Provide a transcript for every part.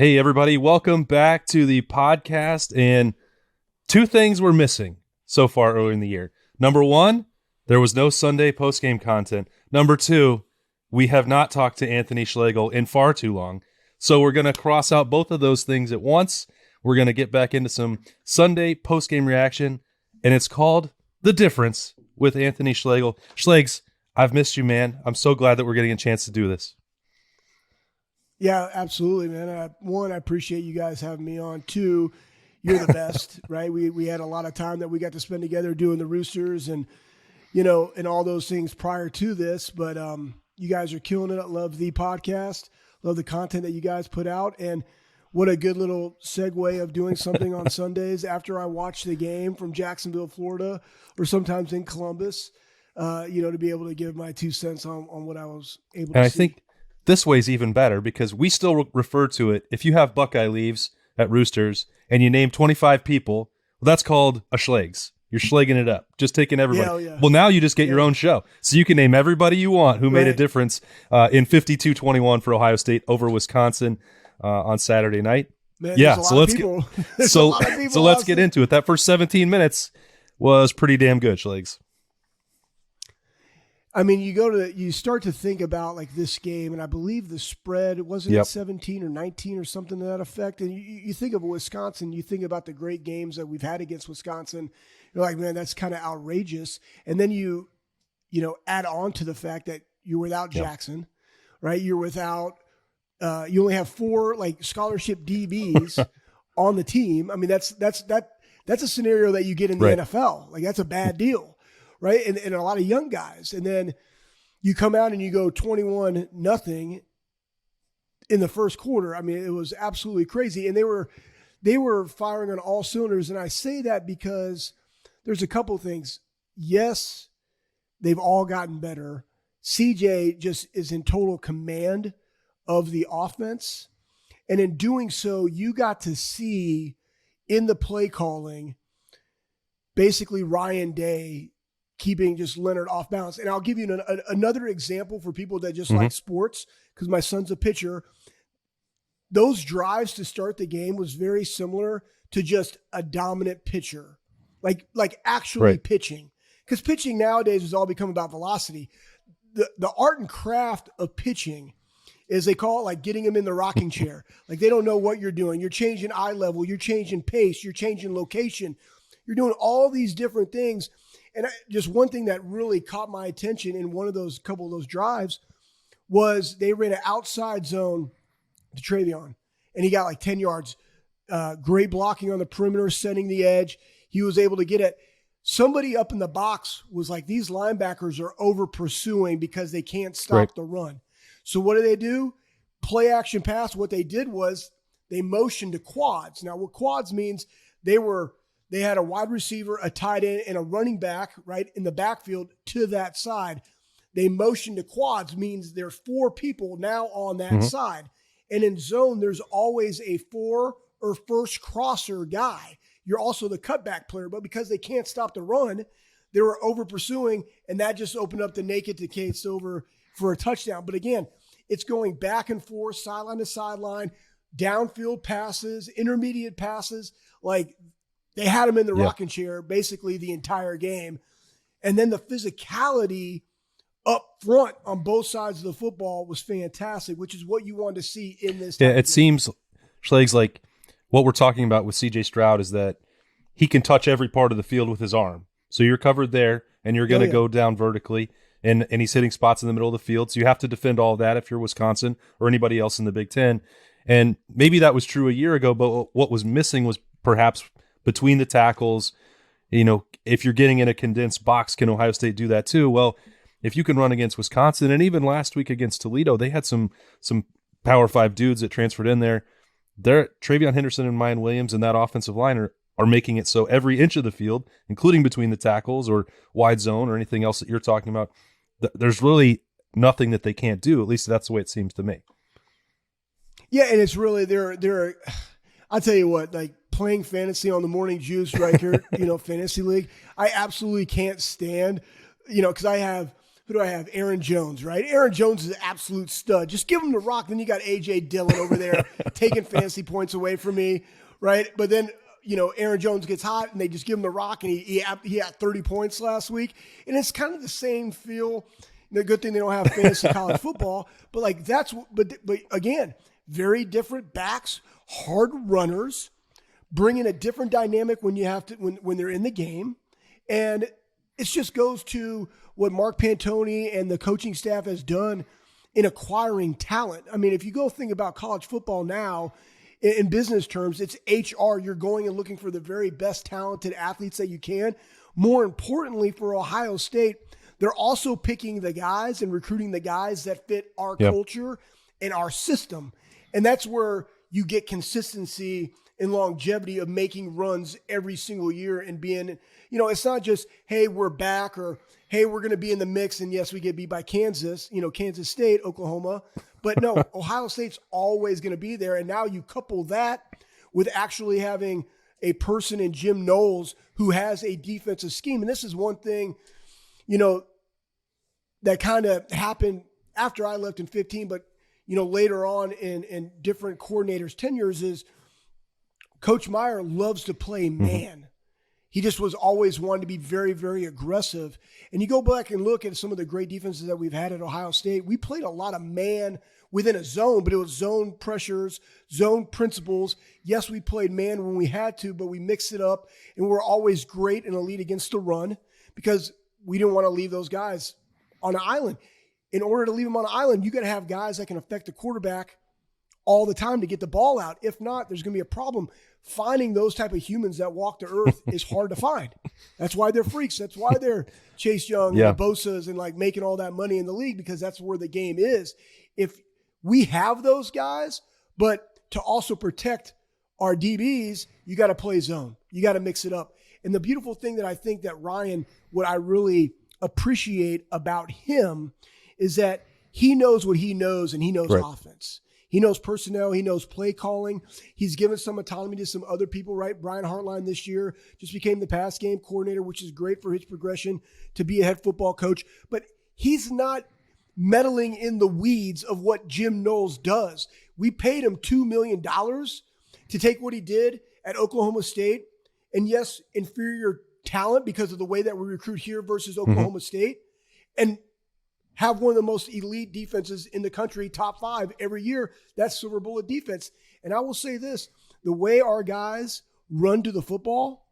Hey, everybody. Welcome back to the podcast. And two things were missing so far early in the year. Number one, there was no Sunday postgame content. Number two, we have not talked to Anthony Schlegel in far too long. So we're going to cross out both of those things at once. We're going to get back into some Sunday postgame reaction, and it's called The Difference with Anthony Schlegel. Schlegs, I've missed you, man. I'm so glad that we're getting a chance to do this. Yeah, absolutely, man. One, I appreciate you guys having me on. Two, you're the best, right? We had a lot of time that we got to spend together doing the Roosters and, and all those things prior to this. But you guys are killing it. I love the podcast. Love the content that you guys put out. And what a good little segue of doing something on Sundays after I watch the game from Jacksonville, Florida, or sometimes in Columbus, to be able to give my 2 cents on what I was able to see. And I think this way is even better because we still refer to it. If you have Buckeye leaves at Roosters and you name 25 people, well, that's called a Schlegs. You're schlegging it up, just taking everybody. Yeah. Well, now you just get your own show. So you can name everybody you want who made a difference in 52-21 for Ohio State over Wisconsin on Saturday night. Man, so let's get into it. That first 17 minutes was pretty damn good, Schlegs. I mean, you start to think about like this game, and I believe the spread wasn't it 17 or 19 or something to that effect. And you think of Wisconsin, you think about the great games that we've had against Wisconsin. You're like, man, that's kind of outrageous. And then you add on to the fact that you're without Jackson, right? You're without. You only have 4 like scholarship DBs on the team. I mean, that's a scenario that you get in the NFL. Like that's a bad deal. Right. And a lot of young guys. And then you come out and you go 21-0 in the first quarter. I mean, it was absolutely crazy. And they were firing on all cylinders. And I say that because there's a couple things. Yes, they've all gotten better. CJ just is in total command of the offense. And in doing so, you got to see in the play calling, basically Ryan Day keeping just Leonard off balance. And I'll give you another example for people that just like sports, because my son's a pitcher. Those drives to start the game was very similar to just a dominant pitcher, like actually pitching. Because pitching nowadays has all become about velocity. The art and craft of pitching is they call it like getting them in the rocking chair. Like they don't know what you're doing. You're changing eye level. You're changing pace. You're changing location. You're doing all these different things. And just one thing that really caught my attention in couple of those drives was they ran an outside zone to Travion, and he got like 10 yards. Great blocking on the perimeter, setting the edge. He was able to get it. Somebody up in the box was like, these linebackers are over pursuing because they can't stop the run. So what do? Play action pass. What they did was they motioned to quads. Now what quads means, they had a wide receiver, a tight end, and a running back right in the backfield to that side. They motioned to quads means there's 4 people now on that side. And in zone, there's always a 4 or first crosser guy. You're also the cutback player, but because they can't stop the run, they were over pursuing, and that just opened up the naked to Cade Stover for a touchdown. But again, it's going back and forth, sideline to sideline, downfield passes, intermediate passes, like they had him in the rocking chair basically the entire game. And then the physicality up front on both sides of the football was fantastic, which is what you wanted to see in this. Yeah, it seems, Schlegs, like what we're talking about with C.J. Stroud is that he can touch every part of the field with his arm. So you're covered there, and you're going to go down vertically, and he's hitting spots in the middle of the field. So you have to defend all of that if you're Wisconsin or anybody else in the Big Ten. And maybe that was true a year ago, but what was missing was perhaps between the tackles. If you're getting in a condensed box, can Ohio State do that too? Well, if you can run against Wisconsin, and even last week against Toledo, they had some Power 5 dudes that transferred in there. Travion Henderson and Mayan Williams and that offensive line are making it so every inch of the field, including between the tackles or wide zone or anything else that you're talking about, there's really nothing that they can't do. At least that's the way it seems to me. Yeah, and it's really they're I'll tell you what, like playing fantasy on the Morning Juice right here, fantasy league, I absolutely can't stand, because I have who do I have? Aaron Jones, right? Aaron Jones is an absolute stud. Just give him the rock. Then you got A.J. Dillon over there taking fantasy points away from me, right? But then, Aaron Jones gets hot and they just give him the rock, and he had 30 points last week. And it's kind of the same feel. The good thing they don't have fantasy college football, but but again, very different backs, hard runners, bringing a different dynamic when they're in the game. And it just goes to what Mark Pantoni and the coaching staff has done in acquiring talent. I mean, if you go think about college football now, in business terms, it's HR. You're going and looking for the very best talented athletes that you can. More importantly, for Ohio State, they're also picking the guys and recruiting the guys that fit our culture and our system. And that's where you get consistency and longevity of making runs every single year and being, it's not just, hey, we're back, or hey, we're going to be in the mix. And yes, we get beat by Kansas, Kansas State, Oklahoma. But no, Ohio State's always going to be there. And now you couple that with actually having a person in Jim Knowles who has a defensive scheme. And this is one thing, that kind of happened after I left in 2015, but, later on in different coordinators' tenures is Coach Meyer loves to play man. Mm-hmm. He just was always wanting to be very, very aggressive. And you go back and look at some of the great defenses that we've had at Ohio State. We played a lot of man within a zone, but it was zone pressures, zone principles. Yes, we played man when we had to, but we mixed it up, and we're always great and elite against the run because we didn't want to leave those guys on an island. In order to leave them on an island, you got to have guys that can affect the quarterback all the time to get the ball out. If not, there's going to be a problem. Finding those type of humans that walk the earth is hard to find. That's why they're freaks. That's why they're Chase Young and the Bosas and making all that money in the league, because that's where the game is. If we have those guys, but to also protect our DBs, you got to play zone. You got to mix it up. And the beautiful thing that I think that Ryan, what I really appreciate about him is that he knows what he knows, and he knows offense. He knows personnel. He knows play calling. He's given some autonomy to some other people, right? Brian Hartline this year just became the pass game coordinator, which is great for his progression to be a head football coach. But he's not meddling in the weeds of what Jim Knowles does. We paid him $2 million to take what he did at Oklahoma State. And yes, inferior talent because of the way that we recruit here versus Oklahoma State, and have one of the most elite defenses in the country, top 5 every year. That's silver bullet defense. And I will say this, the way our guys run to the football,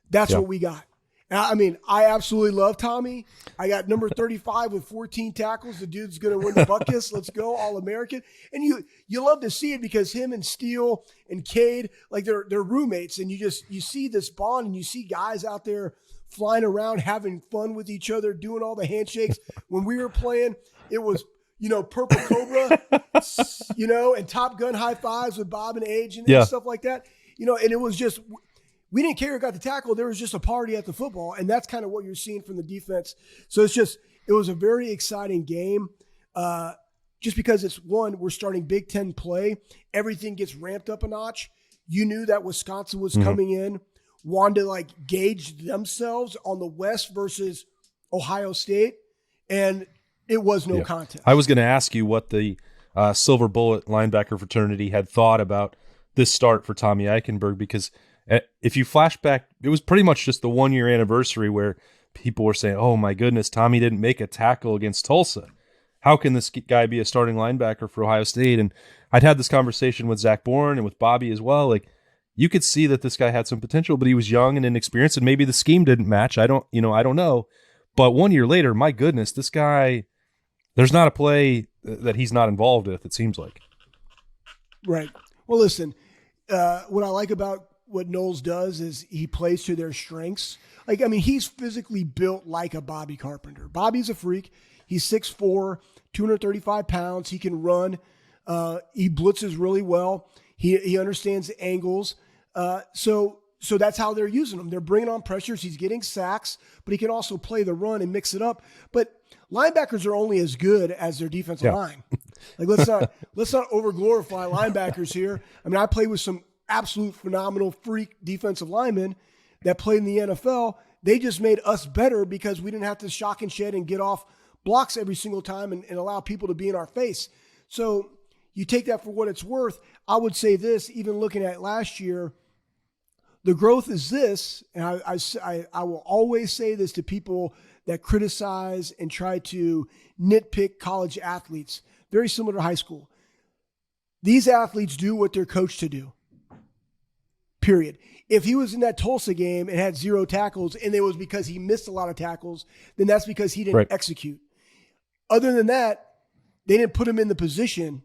that's what we got. And I mean, I absolutely love Tommy. I got number 35 with 14 tackles. The dude's going to win the Buckeyes. Let's go, All-American. And you love to see it because him and Steele and Cade, they're roommates. And you see this bond, and you see guys out there flying around, having fun with each other, doing all the handshakes. When we were playing, it was, Purple Cobra, and Top Gun high fives with Bob and Age and stuff like that. And it was just, we didn't care who got the tackle. There was just a party at the football. And that's kind of what you're seeing from the defense. So it was a very exciting game. Just because it's we're starting Big Ten play. Everything gets ramped up a notch. You knew that Wisconsin was coming in, wanted to gauge themselves on the West versus Ohio State, and it was no contest. I was going to ask you what the Silver Bullet linebacker fraternity had thought about this start for Tommy Eichenberg, because if you flash back, it was pretty much just the 1-year anniversary where people were saying, oh my goodness, Tommy didn't make a tackle against Tulsa. How can this guy be a starting linebacker for Ohio State? And I'd had this conversation with Zach Bourne and with Bobby as well. You could see that this guy had some potential, but he was young and inexperienced, and maybe the scheme didn't match. I don't know. But 1 year later, my goodness, this guy, there's not a play that he's not involved with, it seems like. Right. Well, listen, what I like about what Knowles does is he plays to their strengths. He's physically built like a Bobby Carpenter. Bobby's a freak. He's 6'4", 235 pounds. He can run. He blitzes really well. He understands the angles. So that's how they're using him. They're bringing on pressures. He's getting sacks, but he can also play the run and mix it up. But linebackers are only as good as their defensive line. Let's not overglorify linebackers here. I play with some absolute phenomenal freak defensive linemen that played in the NFL. They just made us better because we didn't have to shock and shed and get off blocks every single time and allow people to be in our face. So you take that for what it's worth. I would say this, even looking at last year, the growth is this, and I will always say this to people that criticize and try to nitpick college athletes, very similar to high school. These athletes do what they're coached to do, period. If he was in that Tulsa game and had 0 tackles and it was because he missed a lot of tackles, then that's because he didn't execute. Other than that, they didn't put him in the position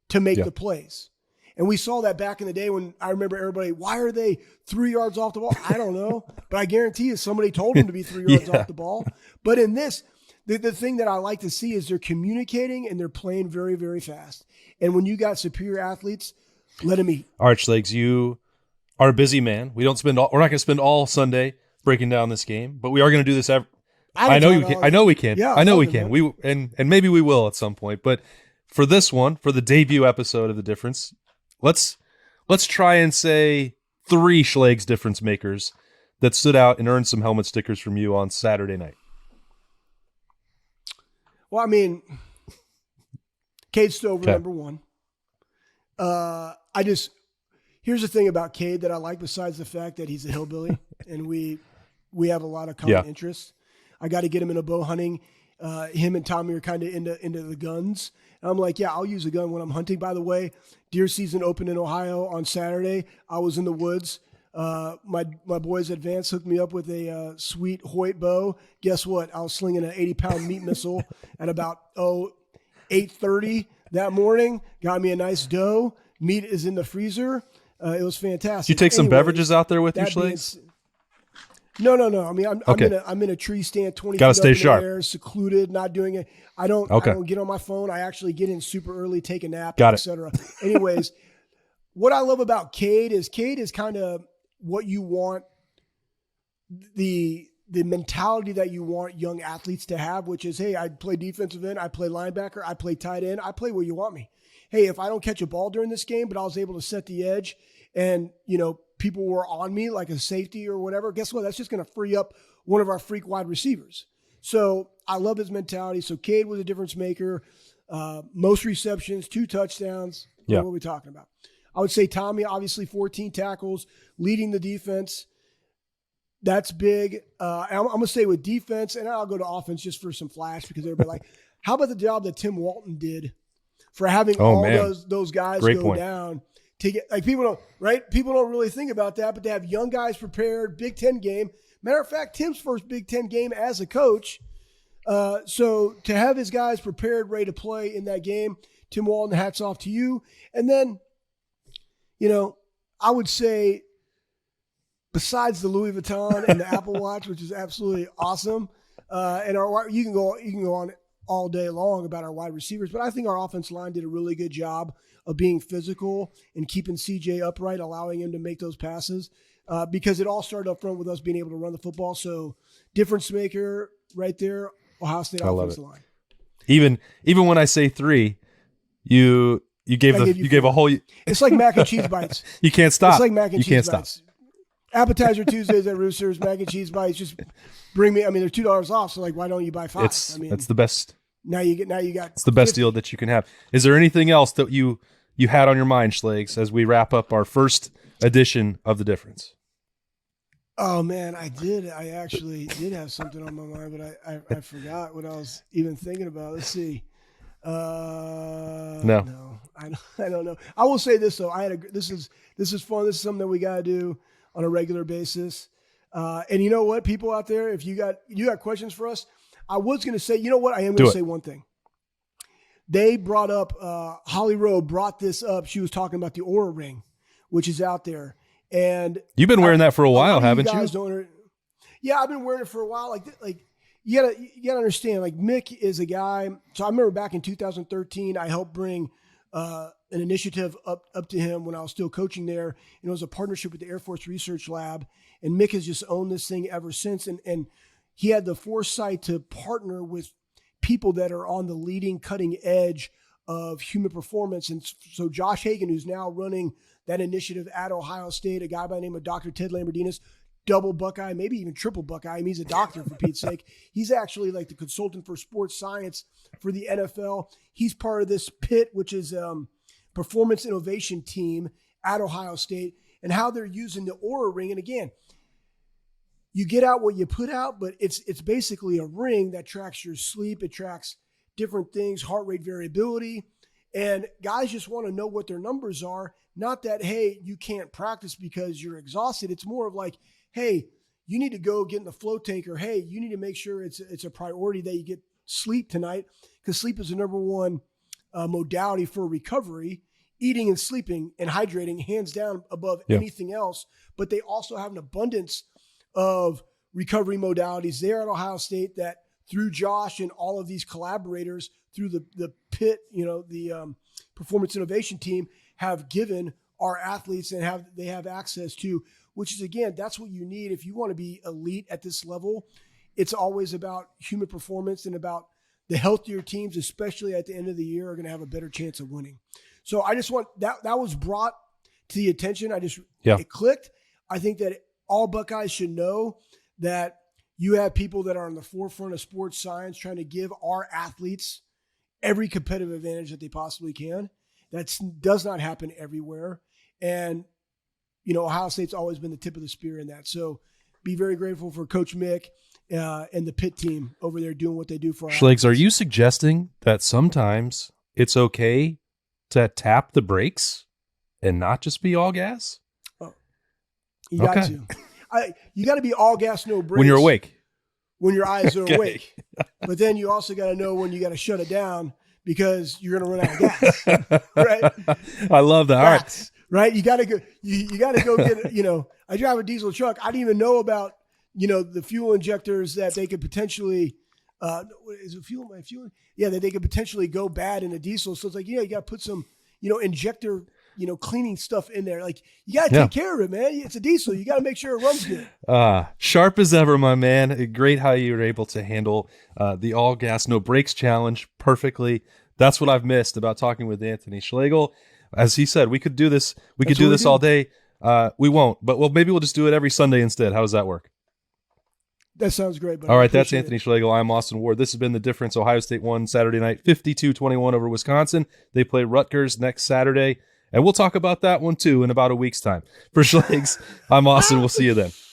to make the plays. And we saw that back in the day when I remember everybody, why are they 3 yards off the ball? I don't know. But I guarantee you somebody told them to be 3 yards off the ball. But in this, the thing that I like to see is they're communicating and they're playing very, very fast. And when you got superior athletes, let them eat. All right, Schlegs, you are a busy man. We're not going to spend all Sunday breaking down this game, but we are going to do this I know you can. I know we can. Yeah, I know we can. We and maybe we will at some point. But for this one, for the debut episode of The Difference, let's try and say 3 Schlegs difference makers that stood out and earned some helmet stickers from you on Saturday night. Well, I mean, Cade Stover, number one. Here's the thing about Cade that I like, besides the fact that he's a hillbilly and we have a lot of common interests. I got to get him into bow hunting. Him and Tommy are kind of into the guns. And I'm like, yeah, I'll use a gun when I'm hunting. By the way, deer season opened in Ohio on Saturday. I was in the woods. My boys at Vance hooked me up with a sweet Hoyt bow. Guess what? I was slinging an 80-pound meat missile at about 8:30 that morning. Got me a nice doe. Meat is in the freezer. It was fantastic. Did you take some beverages out there with you, Schlegs? No. I mean, I'm in a tree stand, 20 Gotta feet stay up in sharp. the air, secluded, not doing it. I don't get on my phone. I actually get in super early, take a nap, etc. Anyways, what I love about Cade is kind of what you want, the mentality that you want young athletes to have, which is, hey, I play defensive end, I play linebacker, I play tight end, I play where you want me. Hey, if I don't catch a ball during this game, but I was able to set the edge and, people were on me like a safety or whatever, guess what? That's just going to free up one of our freak wide receivers. So I love his mentality. So Cade was a difference maker. Most receptions, 2 touchdowns. Yeah. What are we talking about? I would say Tommy, obviously 14 tackles, leading the defense. That's big. I'm going to say with defense, and I'll go to offense just for some flash because everybody like, how about the job that Tim Walton did for having those guys go down to get, like, people don't really think about that, but they have young guys prepared, Big Ten game. Matter of fact, Tim's first Big Ten game as a coach. So to have his guys prepared, ready to play in that game, Tim Walton, hats off to you. And then, I would say, besides the Louis Vuitton and the Apple Watch, which is absolutely awesome, and you can go on all day long about our wide receivers, but I think our offensive line did a really good job of being physical and keeping CJ upright, allowing him to make those passes, because it all started up front with us being able to run the football. So difference maker right there, Ohio State offensive line. Even when I say 3, you gave a whole. It's like mac and cheese bites. You can't stop. It's like mac and cheese can't bites. Stop. Appetizer Tuesdays at Roosters, mac and cheese bites. Just bring me. I mean, they're $2 off. So why don't you buy 5? That's the best. Now you got. It's the best 50. Deal that you can have. Is there anything else that you had on your mind, Schlegs, as we wrap up our first edition of The Difference? Oh man, I did. I actually did have something on my mind, but I forgot what I was even thinking about. Let's see. No, I don't know. I will say this though. This is fun. This is something that we got to do on a regular basis. And you know what, people out there, if you got questions for us, I was going to say, you know what, I am going to say one thing. They brought up, Holly Rowe brought this up. She was talking about the Oura Ring, which is out there. And you've been wearing that for a while, haven't you? Yeah, I've been wearing it for a while. Like you gotta understand, like Mick is a guy. So I remember back in 2013, I helped bring an initiative up to him when I was still coaching there. And it was a partnership with the Air Force Research Lab. And Mick has just owned this thing ever since. And he had the foresight to partner with people that are on the leading cutting edge of human performance. And so Josh Hagan, who's now running that initiative at Ohio State, a guy by the name of Dr. Ted Lamberdinas, double Buckeye, maybe even triple Buckeye. I mean, he's a doctor, for Pete's sake. He's actually like the consultant for sports science for the NFL. He's part of this PIT, which is performance innovation team at Ohio State, and how they're using the Aura ring. And again, you get out what you put out, but it's basically a ring that tracks your sleep. It tracks different things, heart rate variability. And guys just want to know what their numbers are. Not that, hey, you can't practice because you're exhausted. It's more of like, hey, you need to go get in the flow tank, or hey, you need to make sure it's a priority that you get sleep tonight, because sleep is the number one modality for recovery. Eating and sleeping and hydrating, hands down, above anything else. But they also have an abundance of recovery modalities there at Ohio State that, through Josh and all of these collaborators through the PIT, the performance innovation team, have given our athletes and they have access to, which is, again, that's what you need if you want to be elite at this level. It's always about human performance, and about the healthier teams, especially at the end of the year, are going to have a better chance of winning. So I just want that was brought to the attention. It clicked. I think that all Buckeyes should know that you have people that are on the forefront of sports science trying to give our athletes every competitive advantage that they possibly can. That does not happen everywhere. And, Ohio State's always been the tip of the spear in that. So be very grateful for Coach Mick and the PIT team over there doing what they do for our Schlegs, are you suggesting that sometimes it's okay to tap the brakes and not just be all gas? You got to. You got to be all gas, no brakes. When you're awake. When your eyes are awake. But then you also got to know when you got to shut it down, because you're going to run out of gas. Right? I love that. All right. Right? You got to go. You got to go get. I drive a diesel truck. I didn't even know about the fuel injectors that they could potentially. Is it fuel? My fuel? Yeah, that they could potentially go bad in a diesel. So it's like, you got to put some injector cleaning stuff in there. Like, you got to take care of it, man. It's a diesel. You got to make sure it runs good. Sharp as ever, my man. Great how you were able to handle the all gas, no brakes challenge perfectly. That's what I've missed about talking with Anthony Schlegel. As he said, we could do this. We could do this all day. We won't, but maybe we'll just do it every Sunday instead. How does that work? That sounds great, buddy. All right, that's Anthony Schlegel. I'm Austin Ward. This has been The Difference. Ohio State won Saturday night, 52-21 over Wisconsin. They play Rutgers next Saturday, and we'll talk about that one too in about a week's time. For Schlegs, I'm Austin. We'll see you then.